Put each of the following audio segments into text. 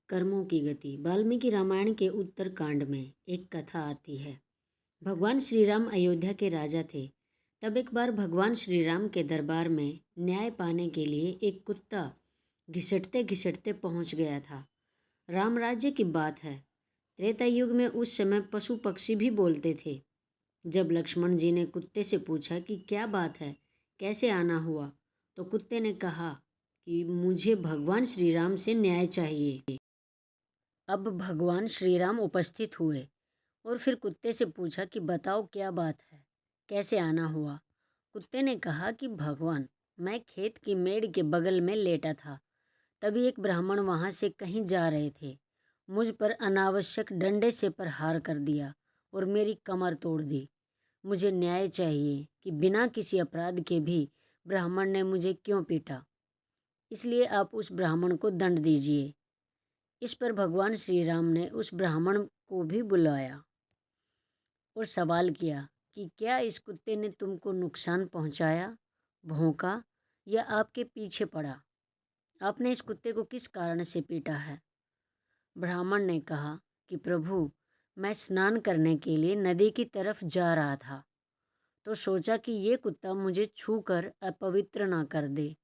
कर्मों की गति। वाल्मीकि रामायण के उत्तरकांड में एक कथा आती है। भगवान श्री राम अयोध्या के राजा थे। तब एक बार भगवान श्री राम के दरबार में न्याय पाने के लिए एक कुत्ता घिसटते घिसटते पहुंच गया था। राम राज्य की बात है। त्रेता युग में उस समय पशु पक्षी भी बोलते थे। जब लक्ष्मण जी ने कुत्ते से पूछा कि क्या बात है, कैसे आना हुआ, तो कुत्ते ने कहा कि मुझे भगवान श्री राम से न्याय चाहिए। अब भगवान श्री राम उपस्थित हुए और फिर कुत्ते से पूछा कि बताओ क्या बात है, कैसे आना हुआ। कुत्ते ने कहा कि भगवान, मैं खेत की मेड़ के बगल में लेटा था। तभी एक ब्राह्मण वहां से कहीं जा रहे थे। मुझ पर अनावश्यक डंडे से प्रहार कर दिया और मेरी कमर तोड़ दी। मुझे न्याय चाहिए कि बिना किसी अपराध के भी ब्राह्मण ने मुझे क्यों पीटा। इसलिए आप उस ब्राह्मण को दंड दीजिए। इस पर भगवान श्री राम ने उस ब्राह्मण को भी बुलाया और सवाल किया कि क्या इस कुत्ते ने तुमको नुकसान पहुंचाया, भौंका या आपके पीछे पड़ा? आपने इस कुत्ते को किस कारण से पीटा है? ब्राह्मण ने कहा कि प्रभु, मैं स्नान करने के लिए नदी की तरफ जा रहा था, तो सोचा कि ये कुत्ता मुझे छूकर अपवित्र ना कर दे,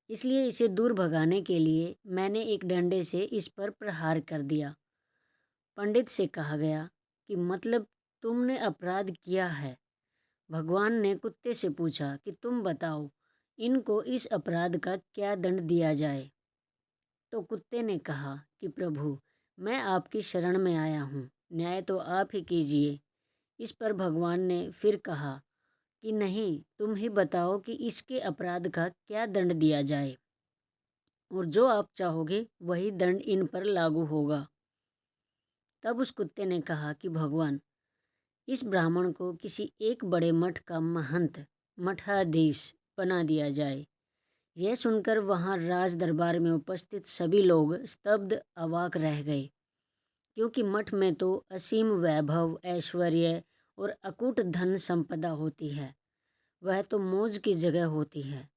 इसलिए इसे दूर भगाने के लिए मैंने एक डंडे से इस पर प्रहार कर दिया। पंडित से कहा गया कि मतलब तुमने अपराध किया है। भगवान ने कुत्ते से पूछा कि तुम बताओ, इनको इस अपराध का क्या दंड दिया जाए? तो कुत्ते ने कहा कि प्रभु, मैं आपकी शरण में आया हूँ, न्याय तो आप ही कीजिए। इस पर भगवान ने फिर कहा कि नहीं, तुम ही बताओ कि इसके अपराध का क्या दंड दिया जाए, और जो आप चाहोगे वही दंड इन पर लागू होगा। तब उस कुत्ते ने कहा कि भगवान, इस ब्राह्मण को किसी एक बड़े मठ का महंत, मठाधीश बना दिया जाए। यह सुनकर वहां राज दरबार में उपस्थित सभी लोग स्तब्ध अवाक रह गए, क्योंकि मठ में तो असीम वैभव, ऐश्वर्य और अकूट धन संपदा होती है। वह तो मौज की जगह होती है।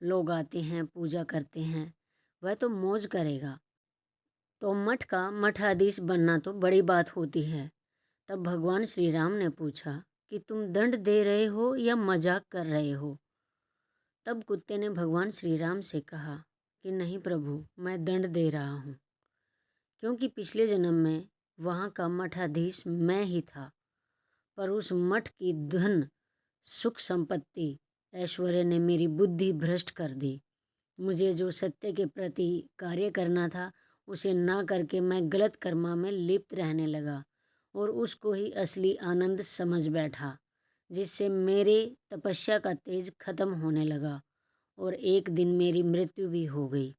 लोग आते हैं, पूजा करते हैं, वह तो मौज करेगा। तो मठ का मठाधीश बनना तो बड़ी बात होती है। तब भगवान श्री राम ने पूछा कि तुम दंड दे रहे हो या मजाक कर रहे हो? तब कुत्ते ने भगवान श्री राम से कहा कि नहीं प्रभु, मैं दंड दे रहा हूँ, क्योंकि पिछले जन्म में वहाँ का मठाधीश मैं ही था, पर उस मठ की धन, सुख संपत्ति, ऐश्वर्य ने मेरी बुद्धि भ्रष्ट कर दी। मुझे जो सत्य के प्रति कार्य करना था उसे ना करके मैं गलत कर्मा में लिप्त रहने लगा और उसको ही असली आनंद समझ बैठा, जिससे मेरे तपस्या का तेज खत्म होने लगा और एक दिन मेरी मृत्यु भी हो गई।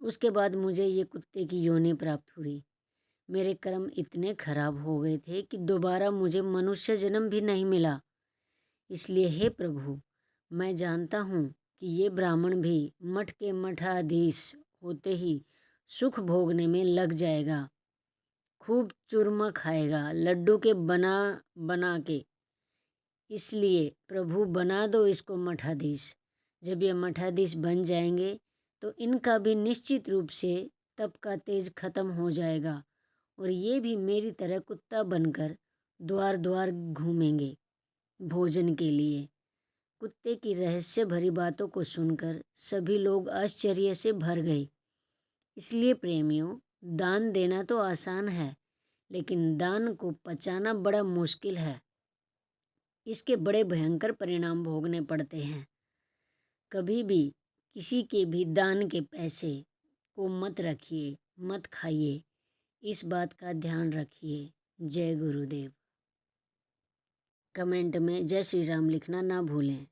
उसके बाद मुझे ये कुत्ते की योनि प्राप्त हुई। मेरे कर्म इतने खराब हो गए थे कि दोबारा मुझे मनुष्य जन्म भी नहीं मिला। इसलिए हे प्रभु, मैं जानता हूँ कि ये ब्राह्मण भी मठ के मठाधीश होते ही सुख भोगने में लग जाएगा, खूब चूरमा खाएगा लड्डू के बना बना के। इसलिए प्रभु, बना दो इसको मठाधीश। जब ये मठाधीश बन जाएंगे तो इनका भी निश्चित रूप से तप का तेज खत्म हो जाएगा और ये भी मेरी तरह कुत्ता बनकर द्वार द्वार घूमेंगे भोजन के लिए। कुत्ते की रहस्य भरी बातों को सुनकर सभी लोग आश्चर्य से भर गए। इसलिए प्रेमियों, दान देना तो आसान है, लेकिन दान को पचाना बड़ा मुश्किल है। इसके बड़े भयंकर परिणाम भोगने पड़ते हैं। कभी भी किसी के भी दान के पैसे को मत रखिए, मत खाइए। इस बात का ध्यान रखिए। जय गुरुदेव। कमेंट में जय श्री राम लिखना ना भूलें।